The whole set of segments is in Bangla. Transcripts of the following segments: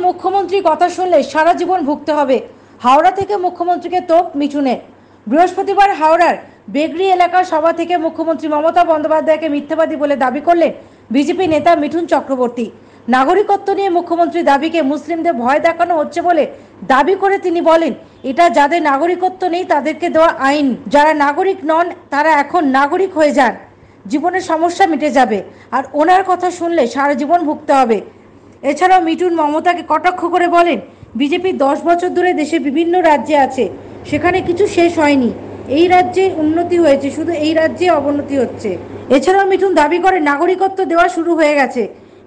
মুখ্যমন্ত্রী কথা শুনলে সারা জীবন ভুগতে হবে। হাওড়া থেকে মুখ্যমন্ত্রীকে তোপ মিঠুনের। বৃহস্পতিবার হাওড়ার বেগরি এলাকার সভা থেকে মুখ্যমন্ত্রী মমতা বন্দ্যোপাধ্যায়কে মিথ্যাবাদী বলে দাবি করলেন বিজেপি নেতা মিঠুন চক্রবর্তী। নাগরিকত্ব নিয়ে মুখ্যমন্ত্রীর দাবিকে মুসলিমদের ভয় দেখানো হচ্ছে বলে দাবি করে তিনি বলেন, এটা যাদের নাগরিকত্ব নেই তাদেরকে দেওয়া আইন, যারা নাগরিক নন তারা এখন নাগরিক হয়ে যান, জীবনের সমস্যা মিটে যাবে। আর ওনার কথা শুনলে সারা জীবন ভুগতে হবে। এছাড়াও মিঠুন মমতাকে কটাক্ষ করে বলেন, বিজেপি 10 বছর ধরে দেশের বিভিন্ন রাজ্যে আছে, সেখানে কিছু শেষ হয়নি। এই রাজ্যে উন্নতি হয়েছে, শুধু এই রাজ্যে অবনতি হচ্ছে। এছাড়াও মিঠুন দাবি করে নাগরিকত্ব দেওয়া শুরু হয়ে গেছে,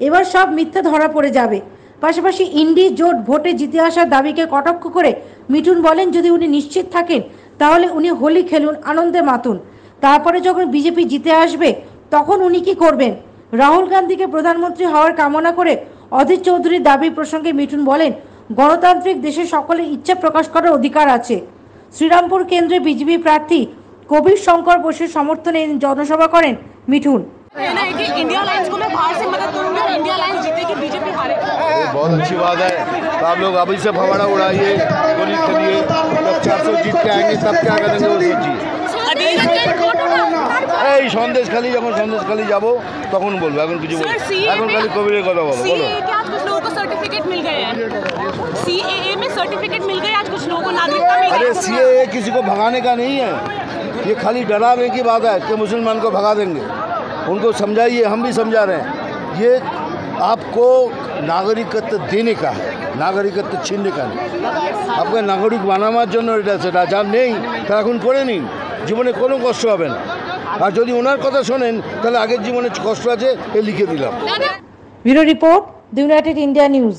এবার সব মিথ্যা ধরা পড়ে যাবে। পাশাপাশি ইন্ডি জোট ভোটে জিতে আসার দাবিকে কটাক্ষ করে মিঠুন বলেন, যদি উনি নিশ্চিত থাকেন তাহলে উনি হোলি খেলুন, আনন্দে মাতুন, তারপরে যখন বিজেপি জিতে আসবে তখন উনি কি করবেন। রাহুল গান্ধীকে প্রধানমন্ত্রী হওয়ার কামনা করে অধীর চৌধুরীর দাবি প্রসঙ্গে মিঠুন বলেন, গণতান্ত্রিক দেশে সকলের ইচ্ছা প্রকাশ করার অধিকার আছে। শ্রীরামপুর কেন্দ্রে বিজেপি প্রার্থী কবির শঙ্কর বোসের সমর্থনে জনসভা করেন মিঠুন। इंडिया लाइंस को मैं बाहर से मदद करूंगी और इंडिया लाइंस जीतेगी, बीजेपी हारेगी। बहुत अच्छी बात है। तो आप लोग अभी से फवाड़ा उड़ाइए, गोली खेलिए, जब 400 जीत के आएंगे तब क्या करेंगे वो सोचिए। এই সন্দেশখালী যখন সন্দেশখালী যাব তখন বলবো, এখন কিছু বলবো, এখন খালি কবিরের কথা বলো। सीएए के आज कुछ लोगों को सर्टिफिकेट मिल गए हैं, सीएए में सर्टिफिकेट मिल गए आज कुछ लोगों को, नागरिकता मिल गई। अरे सीएए किसी को भगाने का नहीं है, ये खाली डराने की बात है कि मुसलमान को भगा देंगे। उनको समझाइए, हम भी समझा रहे हैं, ये आपको नागरिकत्व देने का है, नागरिकत्व छीनने का नहीं। आपको नागरिक বানানোর জন্য এটা সেটা যার নেই তারা এখন করে নিন, জীবনে কোনো কষ্ট হবে না। আর যদি ওনার কথা শোনেন তাহলে আগের জীবনে কষ্ট আছে এ লিখে দিলাম। Bureau report, the United India news.